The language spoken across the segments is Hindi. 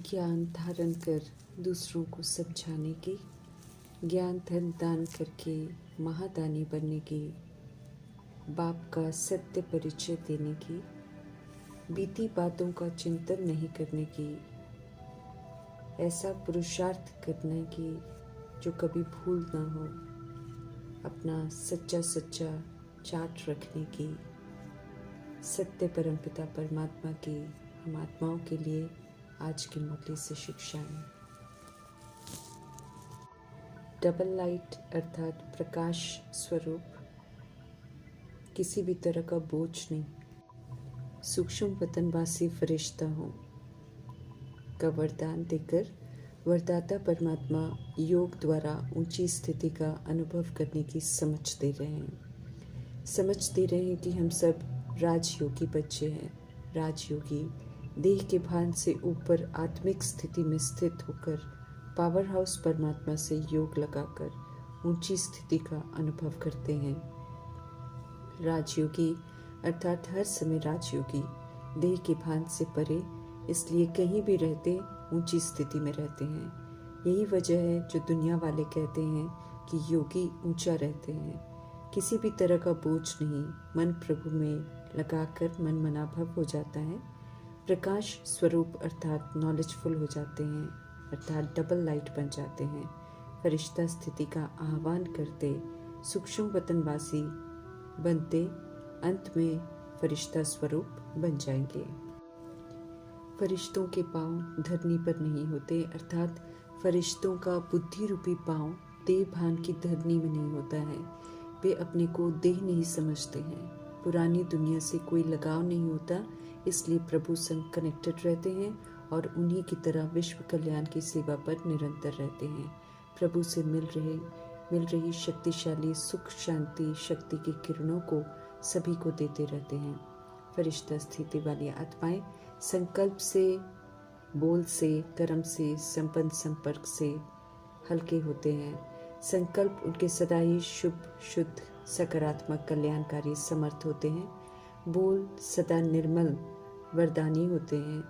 ज्ञान धारण कर दूसरों को समझाने की, ज्ञान धन दान करके महादानी बनने की, बाप का सत्य परिचय देने की, बीती बातों का चिंतन नहीं करने की, ऐसा पुरुषार्थ करने की जो कभी भूल ना हो, अपना सच्चा सच्चा चार्ट रखने की, सत्य परमपिता परमात्मा की हम आत्माओं के लिए आज की मुरली से शिक्षाएं। डबल लाइट अर्थात प्रकाश स्वरूप किसी भी तरह का बोझ नहीं, सूक्ष्म वतनवासी फरिश्ता हूँ का वरदान देकर वरदाता परमात्मा योग द्वारा ऊंची स्थिति का अनुभव करने की समझ दे रहे हैं कि हम सब राजयोगी बच्चे हैं। राजयोगी देह के भान से ऊपर आत्मिक स्थिति में स्थित होकर पावर हाउस परमात्मा से योग लगाकर ऊंची स्थिति का अनुभव करते हैं। राजयोगी अर्थात हर समय राजयोगी देह के भान से परे, इसलिए कहीं भी रहते ऊंची स्थिति में रहते हैं। यही वजह है जो दुनिया वाले कहते हैं कि योगी ऊंचा रहते हैं। किसी भी तरह का बोझ नहीं, मन प्रभु में लगाकर मन मनाभव हो जाता है। प्रकाश स्वरूप अर्थात नॉलेजफुल हो जाते हैं, अर्थात डबल लाइट बन जाते हैं। फरिश्ता स्थिति का आह्वान करते सूक्ष्म वतनवासी बनते अंत में फरिश्ता स्वरूप बन जाएंगे। फरिश्तों के पांव धरनी पर नहीं होते, अर्थात फरिश्तों का बुद्धि रूपी पांव देह भान की धरनी में नहीं होता है। वे अपने को देह नहीं समझते हैं। पुरानी दुनिया से कोई लगाव नहीं होता, इसलिए प्रभु संग कनेक्टेड रहते हैं और उन्हीं की तरह विश्व कल्याण की सेवा पर निरंतर रहते हैं। प्रभु से मिल रही शक्तिशाली सुख शांति शक्ति की किरणों को सभी को देते रहते हैं। फरिश्ता स्थिति वाली आत्माएं संकल्प से, बोल से, कर्म से, संपन्न संपर्क से हल्के होते हैं। संकल्प उनके सदा ही शुभ शुद्ध सकारात्मक कल्याणकारी समर्थ होते हैं। बोल सदा निर्मल वरदानी होते हैं।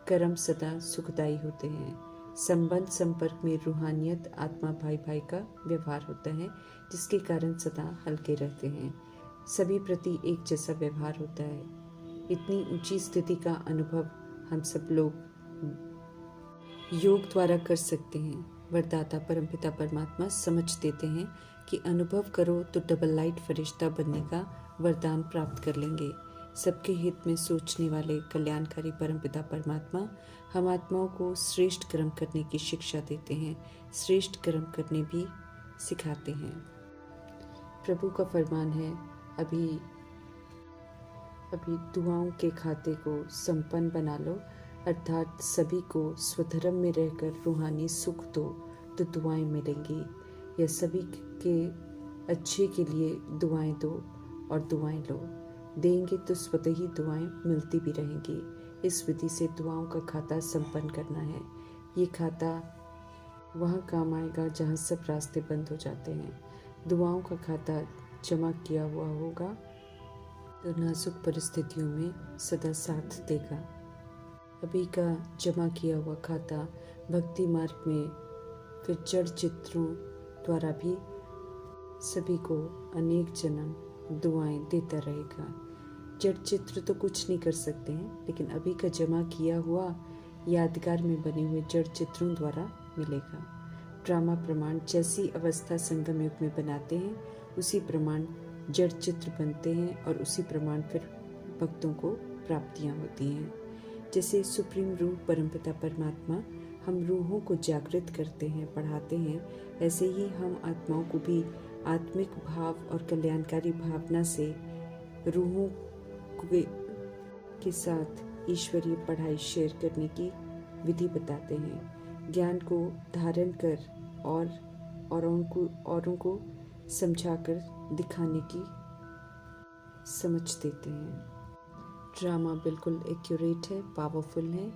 कर्म सदा सुखदायी होते हैं। संबंध संपर्क में रूहानियत आत्मा भाई भाई का व्यवहार होता है, जिसके कारण सदा हल्के रहते हैं। सभी प्रति एक जैसा व्यवहार होता है। इतनी ऊंची स्थिति का अनुभव हम सब लोग योग द्वारा कर सकते हैं। वरदाता परमपिता परमात्मा समझ देते हैं कि अनुभव करो तो डबल लाइट फरिश्ता बनने का वरदान प्राप्त कर लेंगे। सबके हित में सोचने वाले कल्याणकारी परमपिता परमात्मा हम आत्माओं को श्रेष्ठ कर्म करने की शिक्षा देते हैं, श्रेष्ठ कर्म करने भी सिखाते हैं। प्रभु का फरमान है, अभी दुआओं के खाते को संपन्न बना लो, अर्थात सभी को स्वधर्म में रहकर रूहानी सुख दो तो दुआएं मिलेंगी। या सभी के अच्छे के लिए दुआएं दो और दुआएं लो, देंगे तो स्वतः ही दुआएं मिलती भी रहेंगी। इस विधि से दुआओं का खाता संपन्न करना है। ये खाता वहाँ काम आएगा जहाँ सब रास्ते बंद हो जाते हैं। दुआओं का खाता जमा किया हुआ होगा तो नाजुक परिस्थितियों में सदा साथ देगा। अभी का जमा किया हुआ खाता भक्ति मार्ग में फिर जड़ चित्रों द्वारा भी सभी को अनेक जन्म दुआएं देता रहेगा। जड़ चित्र तो कुछ नहीं कर सकते हैं, लेकिन अभी का जमा किया हुआ यादगार में बने हुए जड़ चित्रों द्वारा मिलेगा। ड्रामा प्रमाण जैसी अवस्था संगम युग में बनाते हैं, उसी प्रमाण जड़ चित्र बनते हैं और उसी प्रमाण फिर भक्तों को प्राप्तियां होती हैं। जैसे सुप्रीम रूह परमपिता परमात्मा हम रूहों को जागृत करते हैं, पढ़ाते हैं, ऐसे ही हम आत्माओं को भी आत्मिक भाव और कल्याणकारी भावना से रूहों के साथ ईश्वरीय पढ़ाई शेयर करने की विधि बताते हैं। ज्ञान को धारण कर और औरों को समझाकर दिखाने की समझ देते हैं। ड्रामा बिल्कुल एक्यूरेट है, पावरफुल है।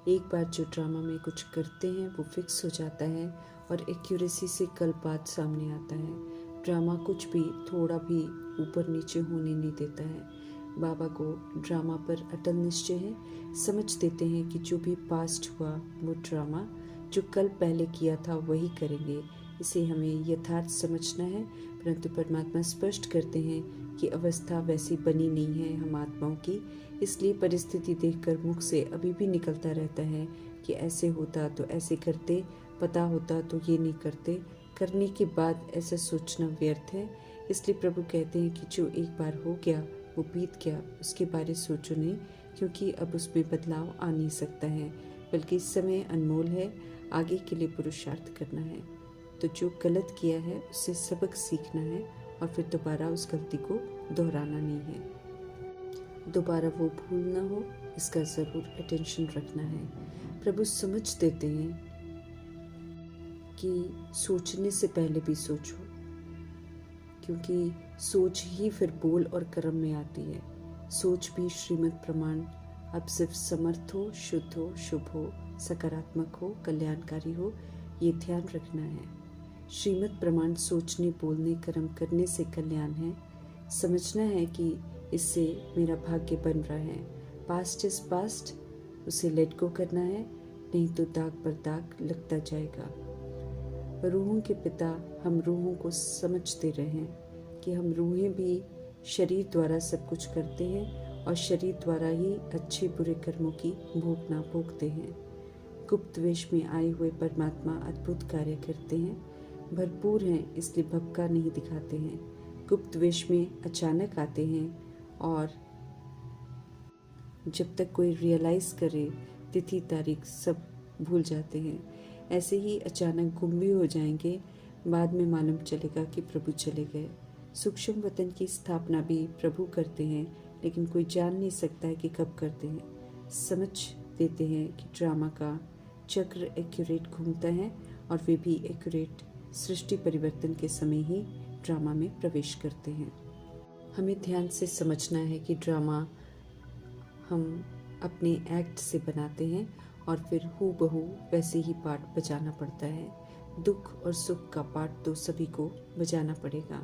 एक बार जो ड्रामा में कुछ करते हैं वो फिक्स हो जाता है और एक्यूरेसी से कल बात सामने आता है। ड्रामा कुछ भी थोड़ा भी ऊपर नीचे होने नहीं देता है। बाबा को ड्रामा पर अटल निश्चय है। समझ देते हैं कि जो भी पास्ट हुआ वो ड्रामा जो कल पहले किया था वही करेंगे। इसे हमें यथार्थ समझना है, परंतु परमात्मा स्पष्ट करते हैं कि अवस्था वैसी बनी नहीं है हम आत्माओं की। इसलिए परिस्थिति देखकर मुख से अभी भी निकलता रहता है कि ऐसे होता तो ऐसे करते, पता होता तो ये नहीं करते, करने के बाद ऐसा सोचना व्यर्थ है। इसलिए प्रभु कहते हैं कि जो एक बार हो गया वो बीत गया, उसके बारे सोचो नहीं, क्योंकि अब उसमें बदलाव आ नहीं सकता है, बल्कि समय अनमोल है, आगे के लिए पुरुषार्थ करना है। तो जो गलत किया है उससे सबक सीखना है और फिर दोबारा उस गलती को दोहराना नहीं है। दोबारा वो भूल ना हो, इसका ज़रूर अटेंशन रखना है। प्रभु समझ देते हैं कि सोचने से पहले भी सोचो, क्योंकि सोच ही फिर बोल और कर्म में आती है। सोच भी श्रीमद् प्रमाण अब सिर्फ समर्थ हो, शुद्ध हो, शुभ हो, सकारात्मक हो, कल्याणकारी हो, ये ध्यान रखना है। श्रीमद् प्रमाण सोचने, बोलने, कर्म करने से कल्याण है। समझना है कि इससे मेरा भाग्य बन रहा है। पास्ट इज पास्ट, उसे लेट गो करना है, नहीं तो दाग पर दाग लगता जाएगा। रूहों के पिता हम रूहों को समझते रहें कि हम रूहें भी शरीर द्वारा सब कुछ करते हैं और शरीर द्वारा ही अच्छे बुरे कर्मों की भोगना भोगते हैं। गुप्त वेश में आए हुए परमात्मा अद्भुत कार्य करते हैं, भरपूर हैं, इसलिए भपका नहीं दिखाते हैं। गुप्त वेश में अचानक आते हैं और जब तक कोई रियलाइज करे तिथि तारीख सब भूल जाते हैं। ऐसे ही अचानक गुम भी हो जाएंगे, बाद में मालूम चलेगा कि प्रभु चले गए। सूक्ष्म वतन की स्थापना भी प्रभु करते हैं, लेकिन कोई जान नहीं सकता है कि कब करते हैं। समझ देते हैं कि ड्रामा का चक्र एक्यूरेट घूमता है और वे भी एक्यूरेट सृष्टि परिवर्तन के समय ही ड्रामा में प्रवेश करते हैं। हमें ध्यान से समझना है कि ड्रामा हम अपने एक्ट से बनाते हैं और फिर हूबहू वैसे ही पार्ट बजाना पड़ता है। दुख और सुख का पार्ट तो सभी को बजाना पड़ेगा।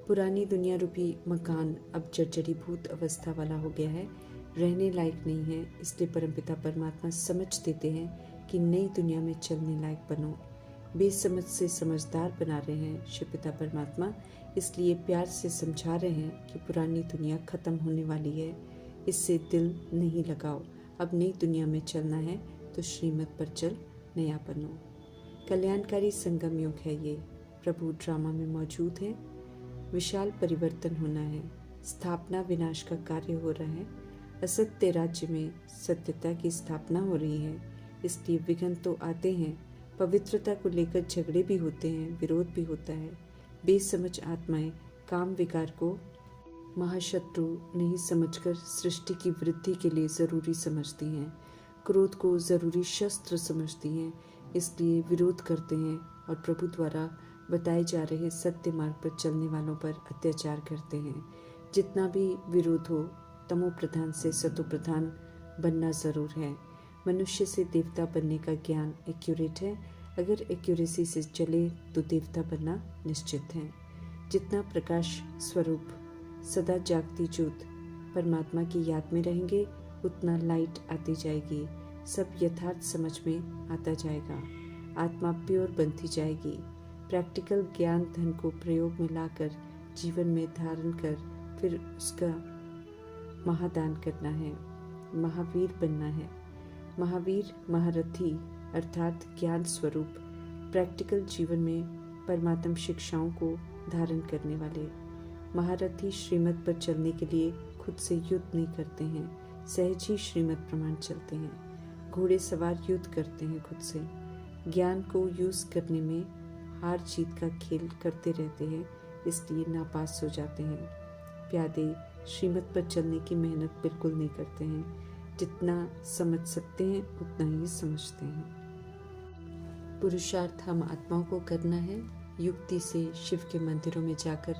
पुरानी दुनिया रूपी मकान अब जर्जरीभूत अवस्था वाला हो गया है, रहने लायक नहीं है। इसलिए परमपिता परमात्मा समझ देते हैं कि नई दुनिया में चलने लायक बनो। बेसमझ से समझदार बना रहे हैं शिव पिता परमात्मा, इसलिए प्यार से समझा रहे हैं कि पुरानी दुनिया खत्म होने वाली है, इससे दिल नहीं लगाओ। अब नई दुनिया में चलना है तो श्रीमत पर चल, नया बनो। कल्याणकारी संगम योग है ये। प्रभु ड्रामा में मौजूद है। विशाल परिवर्तन होना है, स्थापना विनाश का कार्य हो रहा है। असत्य राज्य में सत्यता की स्थापना हो रही है, इसलिए विघ्न तो आते हैं। पवित्रता को लेकर झगड़े भी होते हैं, विरोध भी होता है। बेसमझ आत्माएं काम विकार को महाशत्रु नहीं समझकर सृष्टि की वृद्धि के लिए ज़रूरी समझती हैं, क्रोध को ज़रूरी शस्त्र समझती हैं, इसलिए विरोध करते हैं और प्रभु द्वारा बताए जा रहे सत्य मार्ग पर चलने वालों पर अत्याचार करते हैं। जितना भी विरोध हो, तमो प्रधान से सतो प्रधान बनना ज़रूर है। मनुष्य से देवता बनने का ज्ञान एक्यूरेट है। अगर एक्यूरेसी से चले तो देवता बनना निश्चित है। जितना प्रकाश स्वरूप सदा जागती ज्योत परमात्मा की याद में रहेंगे, उतना लाइट आती जाएगी, सब यथार्थ समझ में आता जाएगा, आत्मा प्योर बनती जाएगी। प्रैक्टिकल ज्ञान धन को प्रयोग में लाकर जीवन में धारण कर फिर उसका महादान करना है, महावीर बनना है। महावीर महारथी अर्थात ज्ञान स्वरूप प्रैक्टिकल जीवन में परमात्म शिक्षाओं को धारण करने वाले। महारथी श्रीमत पर चलने के लिए खुद से युद्ध नहीं करते हैं, सहज ही श्रीमत प्रमाण चलते हैं। घोड़े सवार युद्ध करते हैं खुद से, ज्ञान को यूज करने में हार जीत का खेल करते रहते हैं, इसलिए नापास हो जाते हैं। प्यादे श्रीमत पर चलने की मेहनत बिल्कुल नहीं करते हैं, जितना समझ सकते हैं उतना ही समझते हैं। पुरुषार्थ हम आत्माओं को करना है, युक्ति से शिव के मंदिरों में जाकर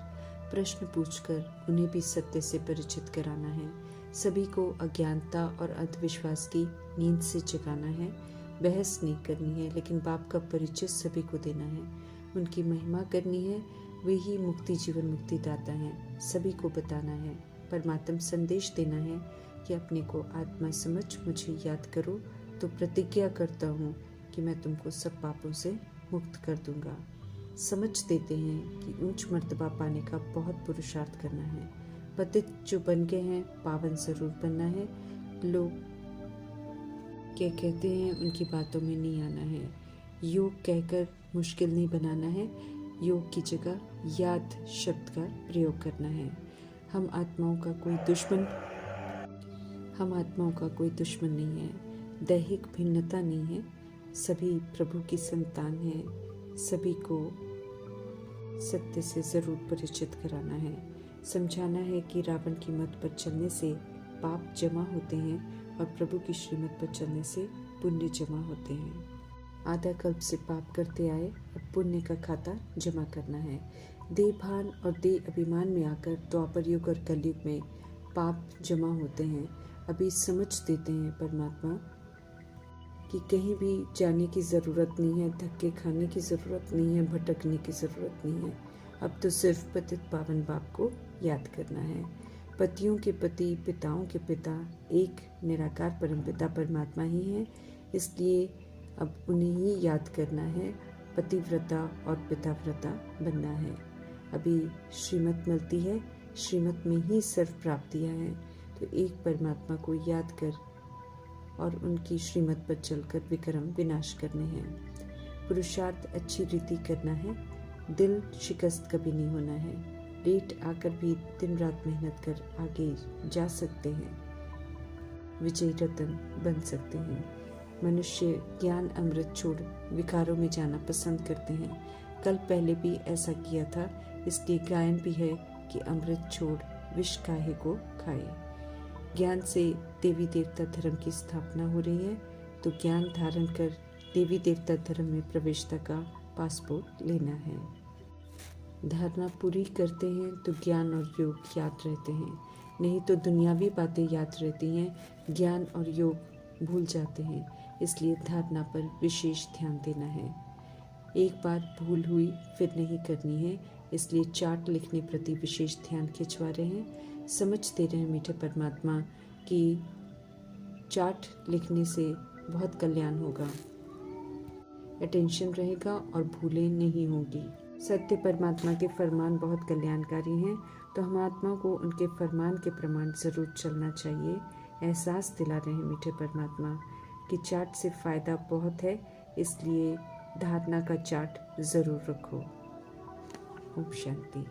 प्रश्न पूछकर उन्हें भी सत्य से परिचित कराना है। सभी को अज्ञानता और अंधविश्वास की नींद से जगाना है। बहस नहीं करनी है, लेकिन बाप का परिचय सभी को देना है। उनकी महिमा करनी है, वे ही मुक्ति जीवन मुक्ति दाता हैं, सभी को बताना है। परमात्मा संदेश देना है कि अपने को आत्मा समझ मुझे याद करो, तो प्रतिज्ञा करता हूँ कि मैं तुमको सब पापों से मुक्त कर दूंगा। समझ देते हैं कि ऊंच मर्तबा पाने का बहुत पुरुषार्थ करना है। पतित जो बन गए हैं पावन जरूर बनना है। लोग क्या कहते हैं उनकी बातों में नहीं आना है। योग कहकर मुश्किल नहीं बनाना है। योग की जगह याद शब्द का प्रयोग करना है। हम आत्माओं का कोई दुश्मन नहीं है। दैहिक भिन्नता नहीं है। सभी प्रभु की संतान हैं। सभी को सत्य से जरूर परिचित कराना है। समझाना है कि रावण की मत पर चलने से पाप जमा होते हैं और प्रभु की श्रीमत पर चलने से पुण्य जमा होते हैं। आधा कल्प से पाप करते आए, अब पुण्य का खाता जमा करना है। देह भान और देह अभिमान में आकर द्वापर युग और कलयुग में पाप जमा होते हैं। अभी समझ देते हैं परमात्मा कि कहीं भी जाने की ज़रूरत नहीं है, धक्के खाने की ज़रूरत नहीं है, भटकने की ज़रूरत नहीं है। अब तो सिर्फ पतित पावन बाप को याद करना है। पतियों के पति, पिताओं के पिता एक निराकार परमपिता परमात्मा ही हैं, इसलिए अब उन्हें ही याद करना है। पतिव्रता और पिताव्रता बनना है। अभी श्रीमत मिलती है, श्रीमत में ही सर्व प्राप्तियाँ हैं, तो एक परमात्मा को याद कर और उनकी श्रीमत पर चलकर विक्रम विनाश करने हैं। पुरुषार्थ अच्छी रीति करना है। दिल शिकस्त कभी नहीं होना है। लेट आकर भी दिन रात मेहनत कर आगे जा सकते हैं। विजयी रतन बन सकते हैं। मनुष्य ज्ञान अमृत छोड़ विकारों में जाना पसंद करते हैं। कल पहले भी ऐसा किया था, इसलिए गायन भी है कि अमृत छोड़ विष काहे को खाए। ज्ञान से देवी देवता धर्म की स्थापना हो रही है, तो ज्ञान धारण कर देवी देवता धर्म में प्रवेशता का पासपोर्ट लेना है। धारणा पूरी करते हैं तो ज्ञान और योग याद रहते हैं, नहीं तो दुनियावी बातें याद रहती हैं, ज्ञान और योग भूल जाते हैं। इसलिए धारणा पर विशेष ध्यान देना है। एक बार भूल हुई फिर नहीं करनी है, इसलिए चार्ट लिखने प्रति विशेष ध्यान खिंचवा रहे हैं। समझते रहे मीठे परमात्मा कि चार्ट लिखने से बहुत कल्याण होगा, अटेंशन रहेगा और भूलें नहीं होंगी। सत्य परमात्मा के फरमान बहुत कल्याणकारी हैं, तो हम आत्मा को उनके फरमान के प्रमाण जरूर चलना चाहिए। एहसास दिला रहे हैं मीठे परमात्मा कि चार्ट से फ़ायदा बहुत है, इसलिए धारणा का चार्ट ज़रूर रखो। ओम शांति।